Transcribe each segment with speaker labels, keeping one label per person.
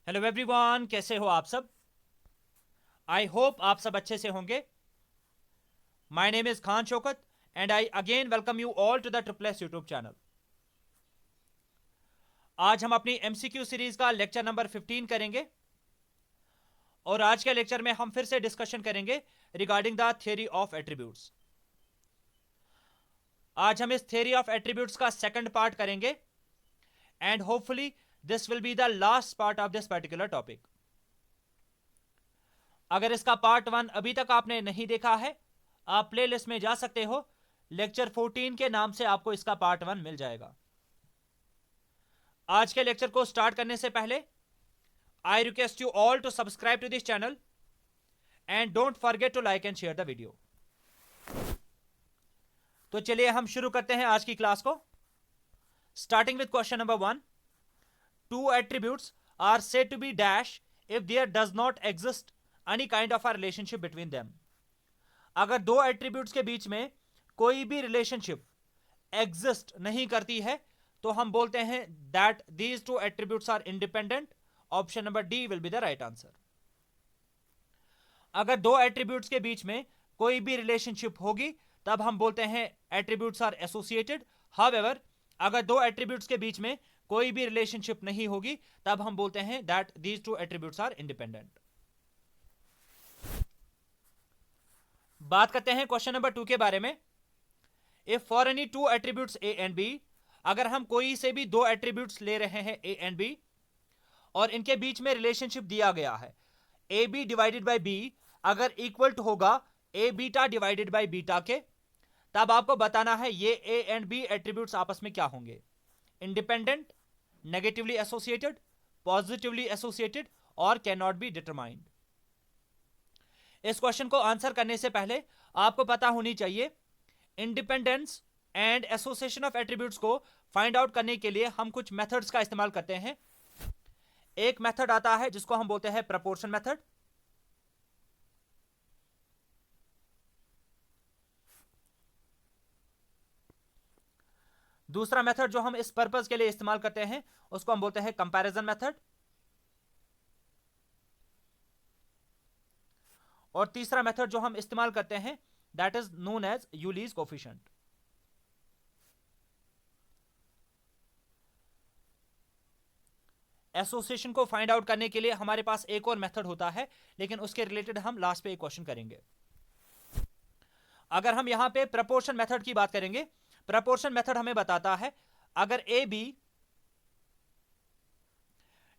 Speaker 1: Hello everyone, कैसे हो आप सब। आई होप आप सब अच्छे से होंगे। My name is Khan Shaukat and I again welcome you all to the triple S YouTube channel. आज हम अपनी एमसीक्यू सीरीज का लेक्चर नंबर 15 करेंगे और आज के लेक्चर में हम फिर से डिस्कशन करेंगे regarding the theory of attributes. आज हम इस थियरी ऑफ एट्रीब्यूट्स का सेकंड पार्ट करेंगे and hopefully this will be the last part of this particular topic. अगर इसका पार्ट 1 अभी तक आपने नहीं देखा है, आप प्ले लिस्ट में जा सकते हो। लेक्चर 14 के नाम से आपको इसका पार्ट 1 मिल जाएगा। आज के लेक्चर को स्टार्ट करने से पहले I request you all to subscribe to this channel and don't forget to like and share the video. तो चलिए हम शुरू करते हैं आज की क्लास को, starting with question number 1। Two attributes are said to be dash if there does not exist any kind of a relationship between them. अगर दो एट्रीब्यूट्स के बीच में कोई भी रिलेशनशिप एग्जिस्ट नहीं करती है तो हम बोलते हैं that these two attributes are independent. Option number D will be the right answer. अगर दो एट्रीब्यूट्स के बीच में कोई भी रिलेशनशिप होगी तब हम बोलते हैं एट्रीब्यूट्स आर एसोसिएटेड। हाउएवर, अगर दो एट्रीब्यूट्स के बीच में कोई भी रिलेशनशिप नहीं होगी तब हम बोलते हैं that these two attributes are independent. बात करते हैं क्वेश्चन नंबर 2 के बारे में। If for any two attributes A and B, अगर हम कोई से भी दो एट्रीब्यूट्स ले रहे हैं ए एंड बी और इनके बीच में रिलेशनशिप दिया गया है A B divided by B अगर इक्वल टू होगा A beta divided by beta के, तब आपको बताना है ये ए एंड बी एट्रीब्यूट्स आपस में क्या होंगे, independent, negatively associated, positively associated और कैन नॉट बी डिटरमाइंड। इस क्वेश्चन को आंसर करने से पहले आपको पता होनी चाहिए independence and association of attributes को फाइंड आउट करने के लिए हम कुछ मेथड्स का इस्तेमाल करते हैं। एक मेथड आता है जिसको हम बोलते हैं प्रपोर्शन मेथड। दूसरा मेथड जो हम इस पर्पस के लिए इस्तेमाल करते हैं उसको हम बोलते हैं कंपैरिजन मेथड। और तीसरा मेथड जो हम इस्तेमाल करते हैं that is known as Yule's coefficient. Association को फाइंड आउट करने के लिए हमारे पास एक और मेथड होता है, लेकिन उसके रिलेटेड हम लास्ट पे एक क्वेश्चन करेंगे। अगर हम यहां पे प्रपोर्शन मेथड की बात करेंगे, प्रपोर्शन मेथड हमें बताता है अगर A B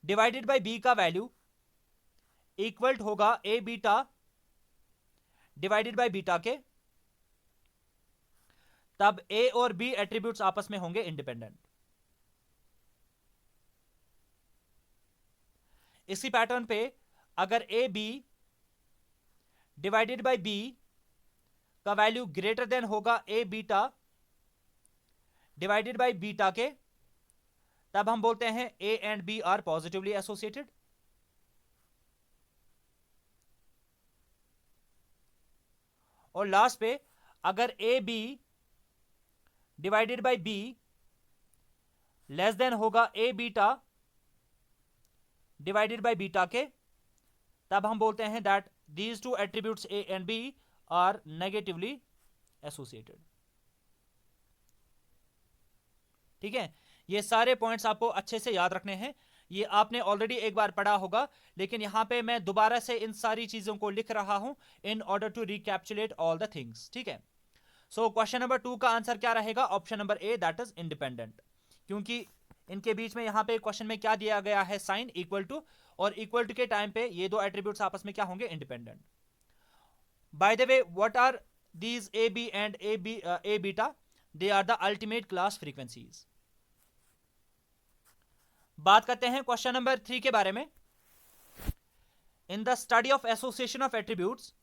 Speaker 1: divided by B का वैल्यू इक्वल होगा A beta divided by beta के, तब ए और बी एट्रीब्यूट्स आपस में होंगे इंडिपेंडेंट। इसी पैटर्न पे अगर A B divided by B का वैल्यू ग्रेटर देन होगा A beta divided by beta के, तब हम बोलते हैं A and B are positively associated. और लास्ट पे अगर A B divided by B less than होगा A beta divided by beta के, तब हम बोलते हैं that these two attributes A and B are negatively associated. ठीक है, ये सारे पॉइंट्स आपको अच्छे से याद रखने हैं। ये आपने ऑलरेडी एक बार पढ़ा होगा, लेकिन यहां पे मैं दोबारा से इन सारी चीजों को लिख रहा हूं in order to recapitulate all the things. ठीक है, सो क्वेश्चन नंबर 2 का आंसर क्या रहेगा, option number A that is independent, क्योंकि इनके बीच में यहां पे क्वेश्चन में क्या दिया गया है, साइन इक्वल टू, और इक्वल टू के टाइम पे ये दो एट्रीब्यूट्स आपस में क्या होंगे, independent. By the way, what are these A B and A beta? They are the ultimate class frequencies. बात करते हैं क्वेश्चन नंबर 3 के बारे में। In the study of association of attributes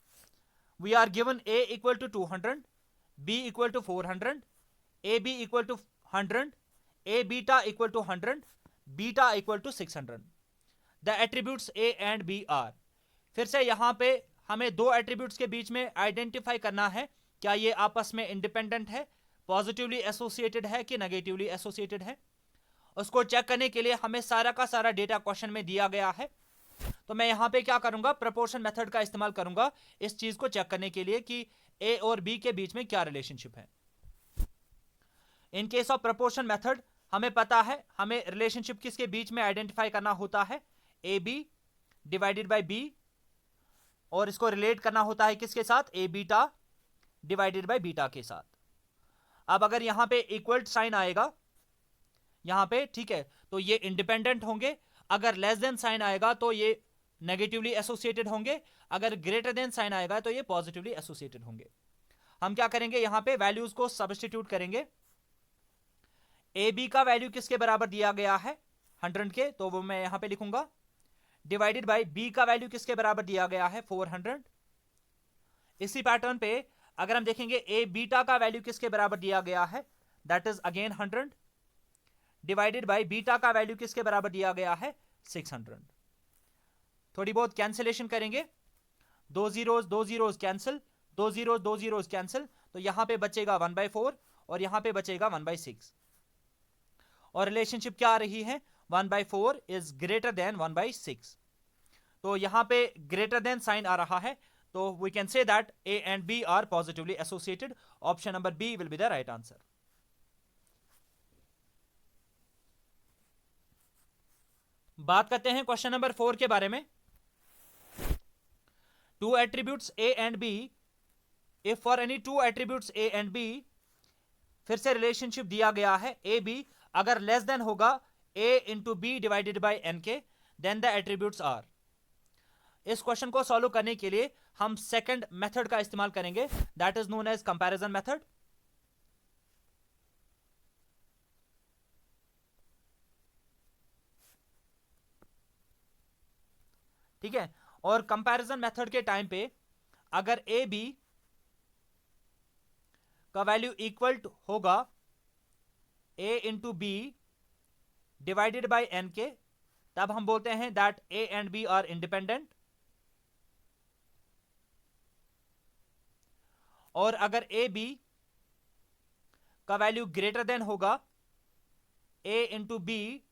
Speaker 1: we are given A equal to 200, B equal to 400, A B equal to 100, A beta equal to 100, beta equal to 600। The attributes A and B are. फिर से यहां पे हमें दो attributes के बीच में identify करना है क्या ये आपस में इंडिपेंडेंट है, पॉजिटिवली एसोसिएटेड है कि नेगेटिवली एसोसिएटेड है। उसको चेक करने के लिए हमें सारा का सारा डेटा क्वेश्चन में दिया गया है। तो मैं यहां पे क्या करूंगा, प्रोपोर्शन मेथड का इस्तेमाल करूंगा इस चीज को चेक करने के लिए कि ए और बी के बीच में क्या रिलेशनशिप है। In case of proportion method हमें पता है हमें रिलेशनशिप किसके बीच में आइडेंटिफाई करना होता है, A B divided by B, और इसको रिलेट करना होता है किसके साथ, A beta divided by beta के साथ। अब अगर यहां पे इक्वल साइन आएगा यहां पे, ठीक है, तो ये इंडिपेंडेंट होंगे। अगर लेस देन साइन आएगा तो ये नेगेटिवली एसोसिएटेड होंगे। अगर ग्रेटर देन साइन आएगा तो ये पॉजिटिवली एसोसिएटेड होंगे। हम क्या करेंगे, यहां पे वैल्यूज को सब्स्टिट्यूट करेंगे। ए बी का वैल्यू किसके बराबर दिया गया है, 100 के, तो वो मैं यहां पे लिखूंगा, डिवाइडेड बाय बी का वैल्यू किसके बराबर दिया गया है, 400। इसी पैटर्न पे अगर हम देखेंगे ए बीटा का वैल्यू किसके बराबर दिया गया है, that is again 100, divided by beta का वैल्यू किसके बराबर दिया गया है, 600। थोड़ी बहुत कैंसिलेशन करेंगे, दो जीरोज कैंसिल, दो जीरोज कैंसिल, तो यहां पे बचेगा 1/4 और यहां पे बचेगा 1/6, और रिलेशनशिप क्या आ रही है, 1/4 इज ग्रेटर देन 1/6। तो यहां पे ग्रेटर देन साइन आ रहा है, तो we can say that A and B are positively associated. Option number B will be the right answer. बात करते हैं क्वेश्चन नंबर 4 के बारे में। Two attributes A and B, if for any two attributes A and B, फिर से relationship दिया गया है ए बी, अगर लेस देन होगा A into B divided by N के, देन द एट्रीब्यूट्स आर। इस क्वेश्चन को सॉल्व करने के लिए हम सेकंड मेथड का इस्तेमाल करेंगे, that is known as comparison method. ठीक है, और कंपैरिजन मेथड के टाइम पे अगर ए बी का वैल्यू इक्वल होगा A into B divided by N के, तब हम बोलते हैं that A and B are independent. और अगर ए बी का वैल्यू ग्रेटर देन होगा A into B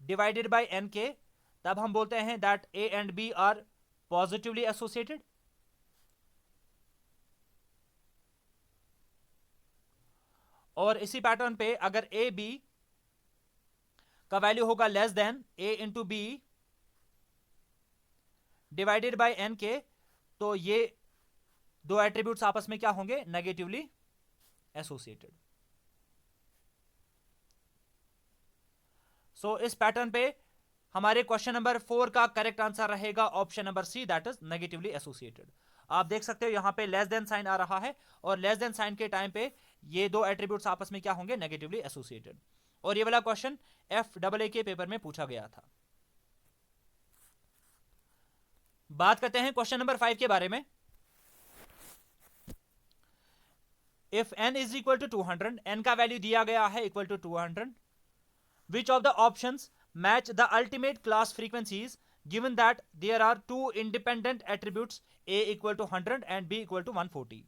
Speaker 1: divided by N के, तब हम बोलते हैं that A and B are positively associated. और इसी पैटर्न पे अगर ए बी का वैल्यू होगा less than A into B divided by N के, तो ये दो एट्रीब्यूट्स आपस में क्या होंगे, नेगेटिवली एसोसिएटेड। सो इस पैटर्न पे हमारे क्वेश्चन नंबर 4 का करेक्ट आंसर रहेगा option number C, that is negatively associated. आप देख सकते हो यहां पे लेस देन साइन आ रहा है, और लेस देन साइन के टाइम पे ये दो एट्रीब्यूट्स आपस में क्या होंगे, नेगेटिवली एसोसिएटेड। और ये वाला क्वेश्चन FAA के पेपर में पूछा गया था। बात करते हैं क्वेश्चन नंबर 5 के बारे में। If n is equal to 200, n का वैल्यू दिया गया है equal to 200, which of the options match the ultimate class frequencies given that there are two independent attributes a equal to 100 and b equal to 140।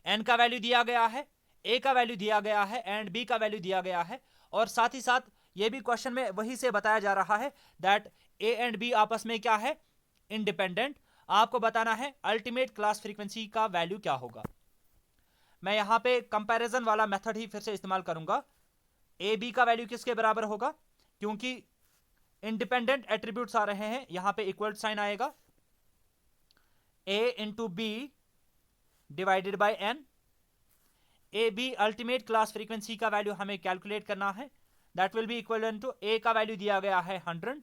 Speaker 1: n का value दिया गया है, a का value दिया गया है एंड b का value दिया गया है, और साथ ही साथ ये भी क्वेश्चन में वही से बताया जा रहा है दैट a एंड b आपस में क्या है, इंडिपेंडेंट। आपको बताना है अल्टीमेट क्लास फ्रीक्वेंसी का वैल्यू क्या होगा। मैं यहां पे कंपैरिजन वाला मेथड ही फिर से इस्तेमाल करूंगा। ए बी का वैल्यू किसके बराबर होगा, क्योंकि इंडिपेंडेंट एट्रीब्यूट्स आ रहे हैं, यहां पे इक्वल साइन आएगा, a into B divided by N. A B ultimate class frequency का वैल्यू हमें कैलकुलेट करना है, that will be equal to A का वैल्यू दिया गया है 100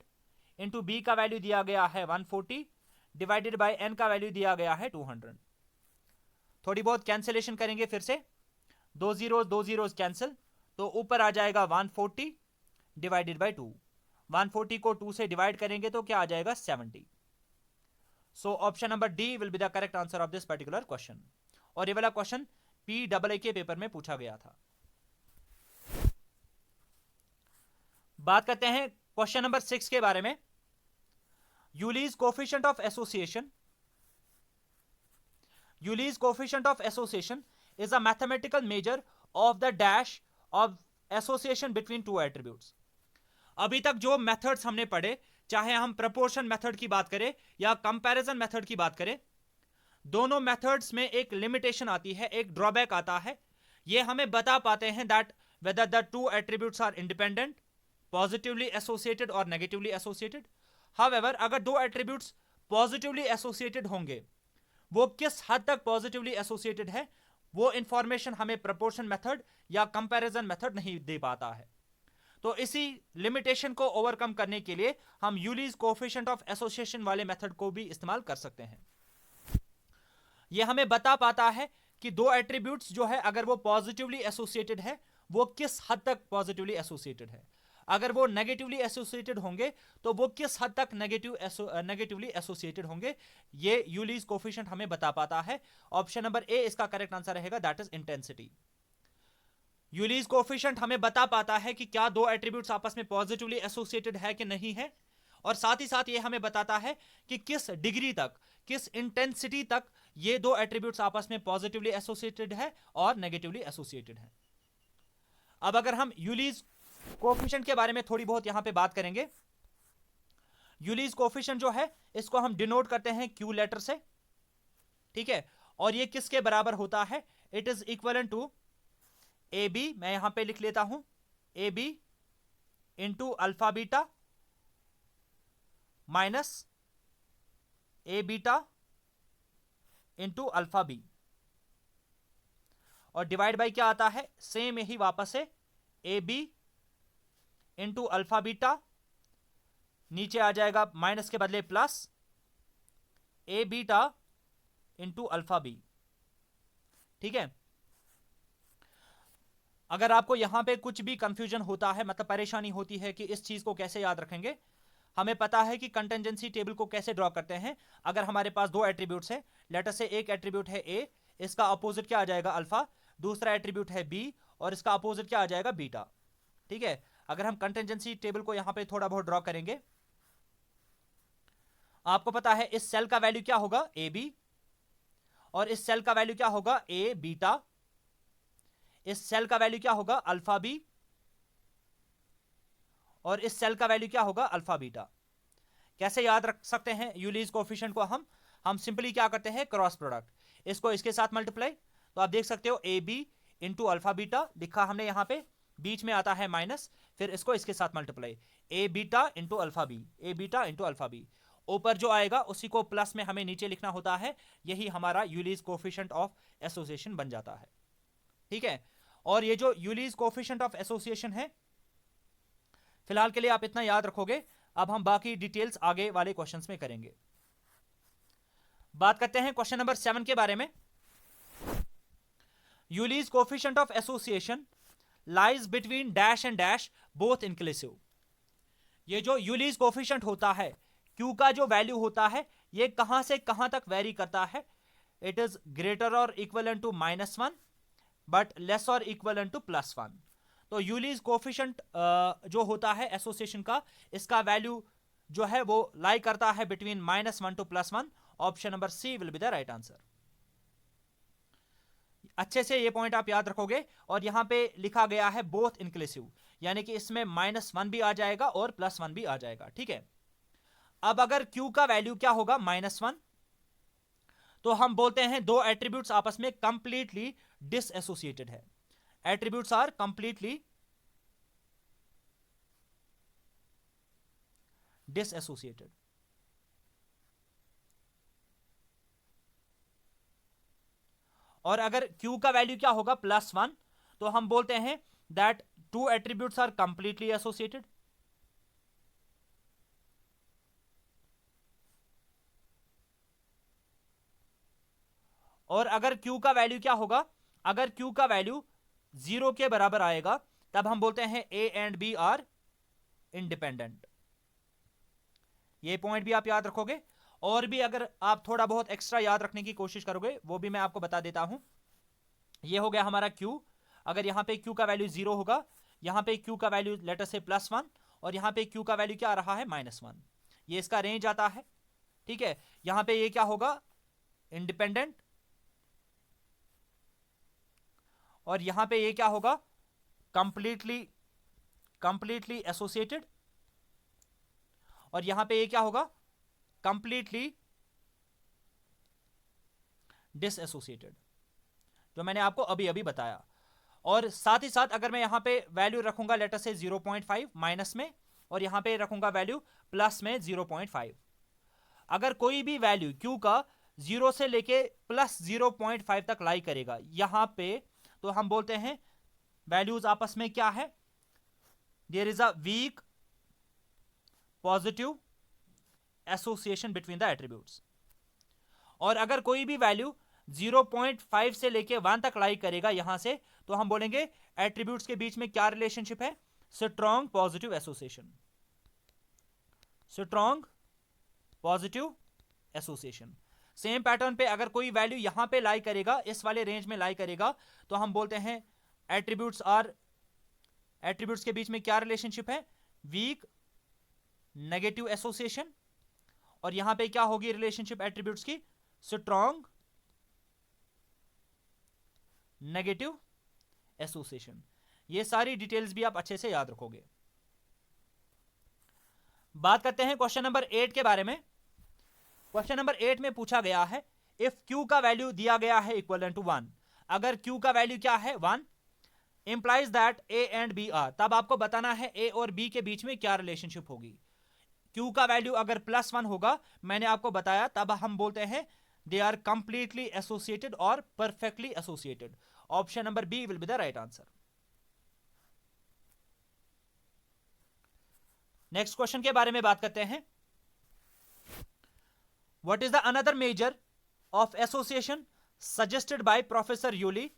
Speaker 1: इंटू बी का वैल्यू दिया गया है 140 डिवाइडेड बाई एन का वैल्यू दिया गया है 200। थोड़ी बहुत कैंसिलेशन करेंगे फिर से, दो जीरोज कैंसिल, तो ऊपर आ जाएगा 140 डिवाइडेड बाई 2। 140 को 2 से डिवाइड करेंगे तो क्या आ जाएगा, 70। सो option number D will be the correct answer of this particular question. और ये वाला क्वेश्चन PAA के पेपर में पूछा गया था। बात करते हैं क्वेश्चन नंबर 6 के बारे में। Yule's coefficient of association. Yule's coefficient of association is a mathematical measure of the dash of association between two attributes. अभी तक जो मेथड्स हमने पढ़े, चाहे हम प्रपोर्शन मेथड की बात करें या कंपैरिजन मेथड की बात करें, दोनों मेथड्स में एक लिमिटेशन आती है, एक ड्रॉबैक आता है. ये हमें बता पाते हैं that whether the two attributes are independent, positively associated और नेगेटिवली एसोसिएटेड. हाउएवर, अगर दो एट्रीब्यूट्स पॉजिटिवली एसोसिएटेड होंगे, वो किस हद तक पॉजिटिवली एसोसिएटेड है, वो इंफॉर्मेशन हमें प्रपोर्शन मेथड या कंपैरिजन मेथड नहीं दे पाता है. तो इसी लिमिटेशन को ओवरकम करने के लिए हम यूलीज कोएफिशिएंट ऑफ एसोसिएशन वाले मेथड को भी इस्तेमाल कर सकते हैं. यह हमें बता पाता है कि दो एट्रीब्यूट्स जो है, अगर वो पॉजिटिवली एसोसिएटेड है, वो किस हद तक पॉजिटिवली एसोसिएटेड है. अगर वो नेगेटिवली एसोसिएटेड होंगे तो वो किस हद तक नेगेटिवली एसोसिएटेड होंगे. ये यूलीज कोएफिशिएंट हमें बता पाता है. ऑप्शन नंबर ए इसका करेक्ट आंसर रहेगा, दैट इज इंटेंसिटी. यूलीज कोएफिशिएंट हमें बता पाता है कि क्या दो एट्रीब्यूट्स आपस में पॉजिटिवली एसोसिएटेड है कि नहीं है, और साथ ही साथ ये हमें बताता है कि किस डिग्री तक, किस इंटेंसिटी तक ये दो एट्रीब्यूट्स आपस में पॉजिटिवली एसोसिएटेड है और नेगेटिवली एसोसिएटेड है. अब अगर हम यूलीज कोएफिशिएंट के बारे में थोड़ी बहुत यहां पे बात करेंगे. यूलीज कोएफिशिएंट जो है, इसको हम डिनोट करते हैं क्यू लेटर से, ठीक है. और ये किसके बराबर होता है? It is equal to A B, मैं यहां पे लिख लेता हूं, A B into alpha beta minus A beta into alpha B, और डिवाइड बाई क्या आता है, सेम यही वापस है, A B into alpha beta, नीचे आ जाएगा माइनस के बदले plus A beta into alpha B. ठीक है. अगर आपको यहां पे कुछ भी कंफ्यूजन होता है, मतलब परेशानी होती है कि इस चीज को कैसे याद रखेंगे, हमें पता है कि कंटेंजेंसी टेबल को कैसे ड्रॉ करते हैं. अगर हमारे पास दो एट्रीब्यूट्स हैं, लेटर से एक एट्रीब्यूट है ए, इसका अपोजिट क्या आ जाएगा, अल्फा. दूसरा एट्रीब्यूट है बी और इसका अपोजिट क्या आ जाएगा, बीटा. ठीक है. अगर हम कंटेंजेंसी टेबल को यहां पे थोड़ा बहुत ड्रॉ करेंगे, आपको पता है इस सेल का वैल्यू क्या होगा, ए बी, और इस सेल का वैल्यू क्या होगा, ए बीटा. इस सेल का वैल्यू क्या होगा, अल्फा बी, और इस सेल का वैल्यू क्या होगा, अल्फा बीटा. कैसे याद रख सकते हैं यूलीज कोएफिशिएंट को? हम सिंपली क्या करते हैं, क्रॉस प्रोडक्ट, इसको इसके साथ मल्टीप्लाई. तो आप देख सकते हो A B into alpha beta लिखा हमने यहां पे, बीच में आता है माइनस, फिर इसको इसके साथ मल्टीप्लाई, ए बीटा इंटू अल्फा बी, ए बीटा इंटू अल्फा बी. ऊपर जो आएगा उसी को प्लस में हमें नीचे लिखना होता है. यही हमारा यूलीज कोएफिशिएंट ऑफ एसोसिएशन बन जाता है. ठीक है. और ये जो यूलीज कोएफिशिएंट ऑफ एसोसिएशन है, फिलहाल के लिए आप इतना याद रखोगे. अब हम बाकी डिटेल्स आगे वाले क्वेश्चंस में करेंगे. बात करते हैं क्वेश्चन नंबर 7 के बारे में. Yule's coefficient of association lies between dash and dash both inclusive. ये जो यूलीज कोएफिशिएंट होता है, क्यू का जो वैल्यू होता है, ये कहां से कहां तक वेरी करता है. इट इज ग्रेटर और इक्वल टू -1 बट लेस और इक्वल टू +1. तो यूलीज कोएफिशिएंट जो होता है एसोसिएशन का, इसका वैल्यू जो है वो लाई करता है between -1 to +1. Option number C will be the right answer. अच्छे से ये पॉइंट आप याद रखोगे. और यहां पे लिखा गया है बोथ इंक्लूसिव, यानी कि इसमें -1 भी आ जाएगा और +1 भी आ जाएगा. ठीक है. अब अगर Q का वैल्यू क्या होगा, -1, तो हम बोलते हैं दो एट्रीब्यूट्स आपस में कंप्लीटली डिसएसोसिएटेड है. Attributes are completely dissociated. और अगर Q का वैल्यू क्या होगा, +1, तो हम बोलते हैं that two attributes are completely associated. और अगर Q का वैल्यू क्या होगा, अगर Q का वैल्यू 0 के बराबर आएगा, तब हम बोलते हैं A and B are independent. ये पॉइंट भी आप याद रखोगे. और भी अगर आप थोड़ा बहुत एक्स्ट्रा याद रखने की कोशिश करोगे, वो भी मैं आपको बता देता हूं. ये हो गया हमारा Q. अगर यहां पे Q का वैल्यू 0 होगा, यहां पे Q का वैल्यू लेटर से +1, और यहां पे Q का वैल्यू क्या आ रहा है, -1. ये इसका रेंज आता है. ठीक है. यहां पे ये क्या होगा, इंडिपेंडेंट, और यहां पे ये क्या होगा, कंप्लीटली एसोसिएटेड. और यहां पे ये क्या होगा, कंप्लीटली डिसएसोसिएटेड, जो मैंने आपको अभी अभी बताया। और साथ ही साथ अगर मैं यहां पे वैल्यू रखूंगा लेटर से 0.5 माइनस में, और यहां पे रखूंगा वैल्यू प्लस में 0.5, अगर कोई भी वैल्यू क्यू का 0 से लेके प्लस 0.5 तक लाई करेगा यहां पे, तो हम बोलते हैं वैल्यूज आपस में क्या है, there is a weak positive association between the attributes. और अगर कोई भी वैल्यू 0.5 से लेके 1 तक लाई करेगा यहां से, तो हम बोलेंगे एट्रीब्यूट्स के बीच में क्या रिलेशनशिप है, strong positive association, strong positive association. Same pattern पे अगर कोई वैल्यू यहां पे लाई करेगा, इस वाले रेंज में लाई करेगा, तो हम बोलते हैं एट्रीब्यूट्स के बीच में क्या रिलेशनशिप है, वीक नेगेटिव एसोसिएशन। और यहां पे क्या होगी रिलेशनशिप एट्रीब्यूट्स की, स्ट्रॉन्ग नेगेटिव एसोसिएशन। ये सारी डिटेल्स भी आप अच्छे से याद रखोगे। बात करते हैं क्वेश्चन नंबर 8 के बारे में। क्वेश्चन नंबर 8 में पूछा गया है, इफ क्यू का वैल्यू दिया गया है इक्वल टू 1, अगर क्यू का वैल्यू क्या है 1, implies that A and B are, तब आपको बताना है ए और बी के बीच में क्या रिलेशनशिप होगी। क्यू का वैल्यू अगर +1 होगा, मैंने आपको बताया, तब हम बोलते हैं दे आर कंप्लीटली एसोसिएटेड और perfectly associated. Option number B will be the right answer. Next question के बारे में बात करते हैं। What is the another measure of association suggested by professor Yule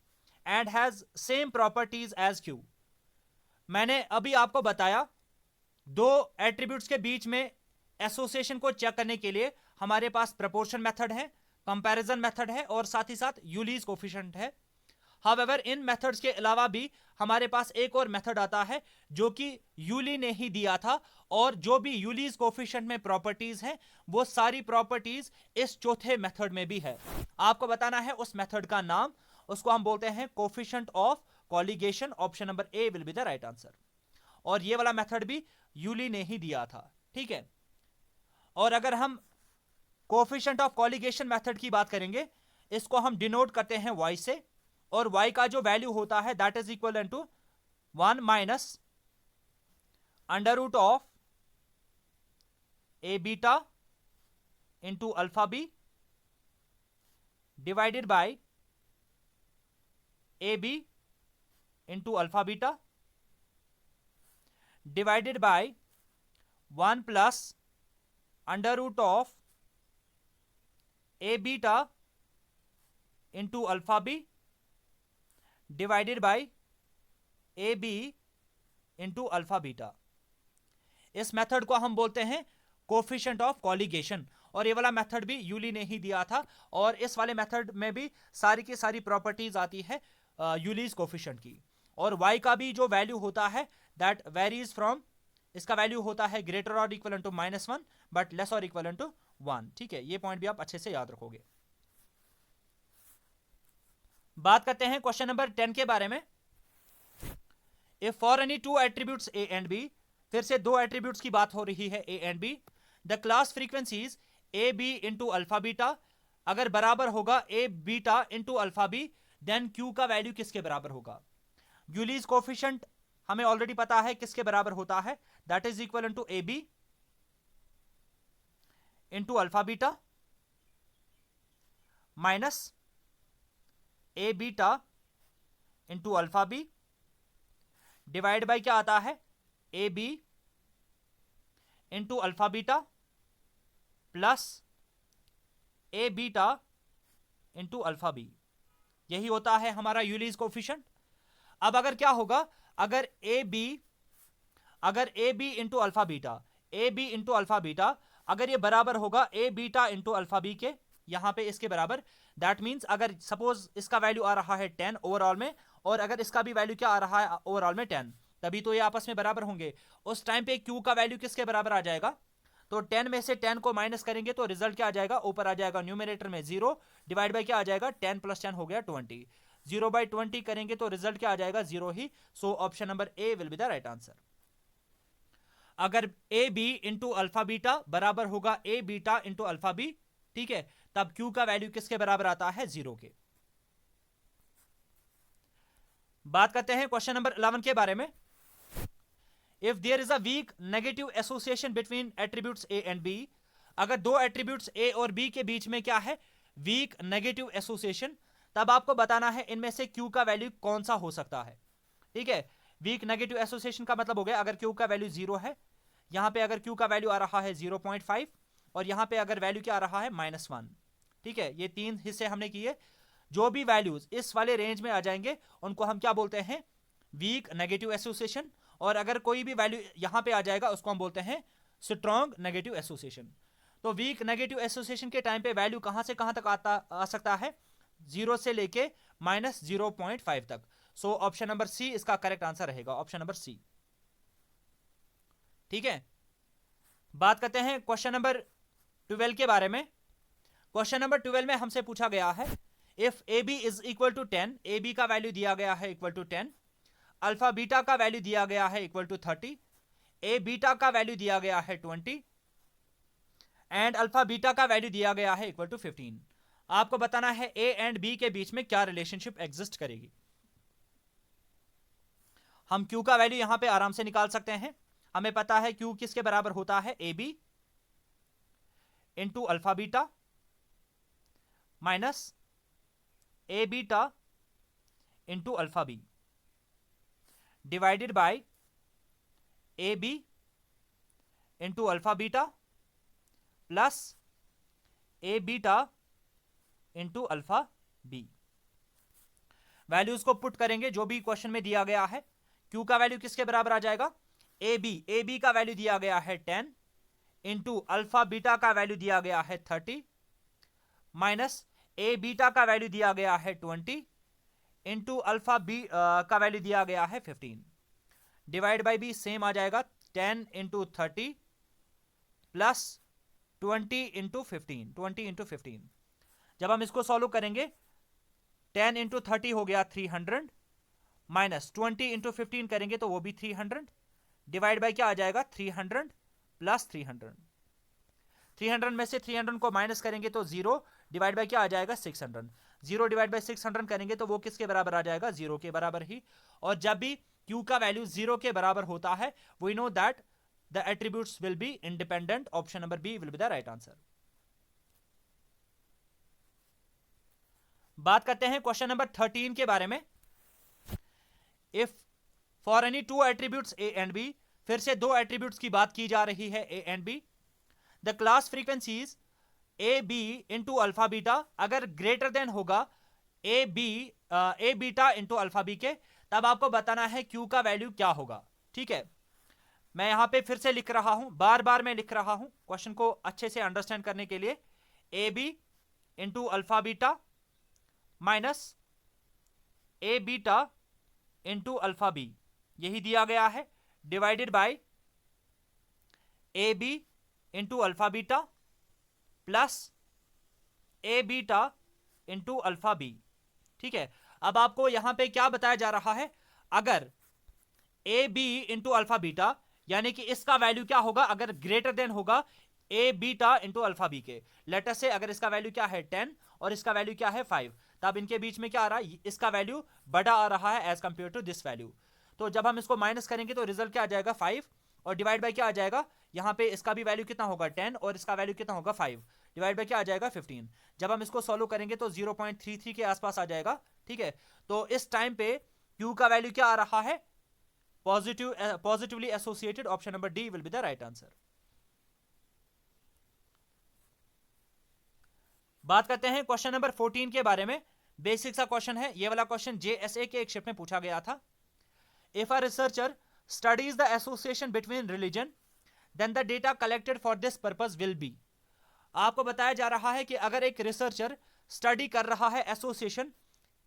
Speaker 1: and has same properties as Q. मैंने अभी आपको बताया, दो एट्रीब्यूट्स के बीच में एसोसिएशन को चेक करने के लिए हमारे पास प्रपोर्शन मेथड है, कंपैरिजन मेथड है, और साथ ही साथ यूलीज कोफिशिएंट है। हाउएवर इन मेथड्स के अलावा भी हमारे पास एक और मेथड आता है जो कि यूली ने ही दिया था, और जो भी यूलीज कोफिशिएंट में प्रॉपर्टीज हैं वो सारी प्रॉपर्टीज इस चौथे मेथड में भी है। आपको बताना है उस मेथड का नाम, उसको हम बोलते हैं coefficient of colligation. Option number A will be the right answer. और ये वाला मेथड भी यूली ने ही दिया था, ठीक है। और अगर हम कोफिशिएंट ऑफ कॉलिगेशन मेथड की बात करेंगे, इसको हम डिनोट करते हैं y से, और y का जो वैल्यू होता है that is equal to 1 minus under root of A beta into alpha B divided by A B into alpha beta divided by 1 plus under root of A beta into alpha B divided by A B into alpha beta. इस method को हम बोलते हैं coefficient of colligation, और ये वाला method भी यूली ने ही दिया था। और इस वाले मेथड में भी सारी की सारी प्रॉपर्टीज आती है यूलीज कोफिशिएंट की। और y का भी जो वैल्यू होता है दैट वेरीज फ्रॉम, इसका वैल्यू होता है ग्रेटर और इक्वल टू -1 बट लेस और इक्वल टू 1, ठीक है। ये पॉइंट भी आप अच्छे से याद रखोगे। बात करते हैं क्वेश्चन नंबर 10 के बारे में। If for any two attributes A and B, फिर से दो एट्रीब्यूट्स की बात हो रही है A and B, the class frequencies A B into alpha beta अगर बराबर होगा A beta into alpha B, then Q का वैल्यू किसके बराबर होगा। यूलीज कोफिशिएंट हमें ऑलरेडी पता है किसके बराबर होता है, that is equal to A B into alpha beta minus A beta into alpha B divide by क्या आता है, A B into alpha beta plus A beta into alpha B. यही होता है हमारा यूलीज कोफिशिएंट। अब अगर क्या होगा, अगर A B into alpha beta, A B into alpha beta अगर ये बराबर होगा A beta into alpha B के, यहां पे इसके बराबर, दैट मीन्स अगर सपोज इसका वैल्यू आ रहा है 10 ओवरऑल में, और अगर इसका भी वैल्यू क्या आ रहा है ओवरऑल में 10, तभी तो ये आपस में बराबर होंगे। उस टाइम पे क्यू का वैल्यू किसके बराबर आ जाएगा, तो 10 में से 10 को माइनस करेंगे तो रिजल्ट क्या आ जाएगा, ऊपर आ जाएगा न्यूमरेटर में 0 डिवाइड बाय क्या आ जाएगा, 10 + 10 हो गया 20, 0 बाई 20 करेंगे तो रिजल्ट क्या आ जाएगा, 0 ही। So option number A will be the right answer. अगर A B into alpha beta बराबर होगा A beta into alpha B, ठीक है, तब क्यू का वैल्यू किसके बराबर आता है? 0 के। बात करते हैं क्वेश्चन नंबर 11 के बारे में। If there is a weak negative association between attributes A and B, अगर दो एट्रीब्यूट्स ए और बी के बीच में क्या है? वीक नेगेटिव एसोसिएशन, तब आपको बताना है इनमें से क्यू का वैल्यू कौन सा हो सकता है। ठीक है, वीक नेगेटिव एसोसिएशन का मतलब हो गया अगर क्यू का वैल्यू 0 है, यहां पे अगर क्यू का वैल्यू आ रहा है 0.5 और यहां पे अगर वैल्यू क्या आ रहा है -1। ठीक है, ये 3 हिस्से हमने किए। जो भी वैल्यूज इस वाले रेंज में आ जाएंगे उनको हम क्या बोलते हैं? Weak negative association. और अगर कोई भी वैल्यू यहां पे आ जाएगा उसको हम बोलते हैं स्ट्रॉन्ग नेगेटिव एसोसिएशन। तो वीक नेगेटिव एसोसिएशन के टाइम पे वैल्यू कहां से कहां तक आ सकता है? 0 से लेके -0.5 तक। सो ऑप्शन नंबर सी इसका करेक्ट आंसर रहेगा, ऑप्शन नंबर सी। ठीक है, बात करते हैं क्वेश्चन नंबर 12 के बारे में। क्वेश्चन नंबर 12 में हमसे पूछा गया है if A B is equal to 10, A B का वैल्यू दिया गया है इक्वल टू 10, अल्फा बीटा का वैल्यू दिया गया है इक्वल टू 30, ए बीटा का वैल्यू दिया गया है 20 एंड अल्फा बीटा का वैल्यू दिया गया है इक्वल टू 15। आपको बताना है ए एंड बी के बीच में क्या रिलेशनशिप एग्जिस्ट करेगी। हम क्यू का वैल्यू यहां पे आराम से निकाल सकते हैं। हमें पता है क्यू किसके बराबर होता है? A B into alpha beta minus A beta into alpha B divided by A B into alpha beta plus A beta into alpha B. Values को पुट करेंगे जो भी क्वेश्चन में दिया गया है। क्यू का वैल्यू किसके बराबर आ जाएगा? ए बी का वैल्यू दिया गया है 10 इंटू अल्फा बीटा का वैल्यू दिया गया है 30 माइनस ए बीटा का वैल्यू दिया गया है 20 इंटू अल्फा बी का वैल्यू दिया गया है 15 डिवाइड बाई बी सेम आ जाएगा 10 इंटू 30 प्लस 20 इंटू 15। जब हम इसको सॉल्व करेंगे 10 इंटू 30 हो गया 300 माइनस 20 इंटू 15 करेंगे तो वो भी 300 डिवाइड बाई क्या आ जाएगा? 300 प्लस 300 में से 300 को माइनस करेंगे तो 0 डिवाइड बाई क्या आ जाएगा? 600। 0 डिवाइड बाई 600 करेंगे तो वो किसके बराबर आ जाएगा? 0 के बराबर ही। और जब भी Q का वैल्यू 0 के बराबर होता है we know that the attributes will be independent. Option number B will be the right answer. बात करते हैं क्वेश्चन नंबर 13 के बारे में। If for any two attributes A and B, फिर से दो एट्रीब्यूट्स की बात की जा रही है A and B. The class frequencies A B into alpha beta अगर ग्रेटर देन होगा A beta into alpha B के, तब आपको बताना है क्यू का वैल्यू क्या होगा। ठीक है, मैं यहां पे फिर से लिख रहा हूं, बार बार मैं लिख रहा हूं क्वेश्चन को अच्छे से अंडरस्टैंड करने के लिए। A B into alpha beta minus A beta into alpha B, यही दिया गया है, divided by A B into alpha beta plus A beta into alpha B. ठीक है, अब आपको यहां पे क्या बताया जा रहा है? अगर A B into alpha beta यानी कि इसका वैल्यू क्या होगा अगर ग्रेटर देन होगा A beta into alpha B के। लेटर से अगर इसका वैल्यू क्या है 10 और इसका वैल्यू क्या है 5, तब इनके बीच में क्या आ रहा है? इसका वैल्यू बड़ा आ रहा है as compare to this value. तो जब हम इसको माइनस करेंगे तो रिजल्ट क्या आ जाएगा? 5 और डिवाइड बाय क्या आ जाएगा? यहां पे इसका भी वैल्यू कितना होगा? 10 और इसका वैल्यू कितना होगा? 5 डिवाइड बाय क्या आ जाएगा? 15। जब हम इसको सॉल्व करेंगे तो 0.33 के आसपास आ जाएगा। ठीक है, तो इस टाइम पे क्यू का वैल्यू क्या आ रहा है? Positively associated. Option number D will be the right answer. बात करते हैं क्वेश्चन नंबर 14 के बारे में। बेसिक सा क्वेश्चन है ये वाला। क्वेश्चन जेएसए के एक शिफ्ट में पूछा गया था। If a researcher studies the association between religion then the data collected for this purpose will be. आपको बताया जा रहा है कि अगर एक रिसर्चर स्टडी कर रहा है एसोसिएशन,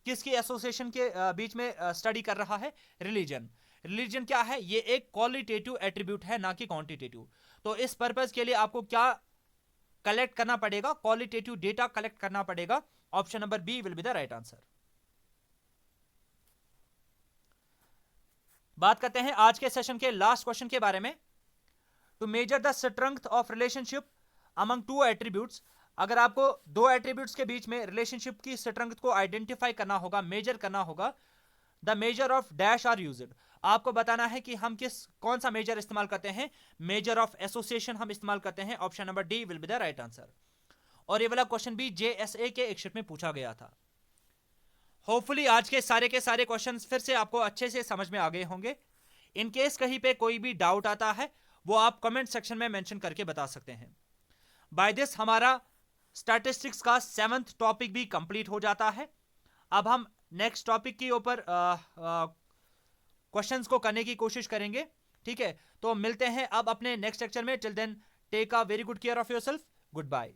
Speaker 1: किसकी एसोसिएशन के बीच में स्टडी कर रहा है? रिलीजन। रिलीजन क्या है? ये एक क्वालिटेटिव एट्रीब्यूट है ना कि क्वांटिटेटिव। तो इस पर्पस के लिए आपको क्या कलेक्ट करना पड़ेगा? क्वालिटेटिव डेटा कलेक्ट करना पड़ेगा। Option number B will be the right answer. बात करते हैं आज के सेशन के लास्ट क्वेश्चन के बारे में। To measure the strength of relationship among two attributes, अगर आपको दो एट्रीब्यूट्स के बीच में रिलेशनशिप की स्ट्रेंथ को आइडेंटिफाई करना होगा, मेजर करना होगा, the measure of dash are used, आपको बताना है कि हम कौन सा मेजर इस्तेमाल करते हैं, मेजर ऑफ एसोसिएशन हम इस्तेमाल करते हैं। Option number D will be the right answer. और ये वाला क्वेश्चन भी जेएसए के एक शिफ्ट में पूछा गया था। होपफुली आज के सारे क्वेश्चंस फिर से आपको अच्छे से समझ में आ गए होंगे। इन केस कहीं पे कोई भी डाउट आता है वो आप कमेंट सेक्शन में मेंशन करके बता सकते हैं। बाय दिस हमारा स्टैटिस्टिक्स का 7th टॉपिक भी कंप्लीट हो जाता है। अब हम नेक्स्ट टॉपिक के ऊपर क्वेश्चंस को करने की कोशिश करेंगे, ठीक है। तो मिलते हैं अब अपने नेक्स्ट लेक्चर में। Till then take a very good care of yourself. Good bye.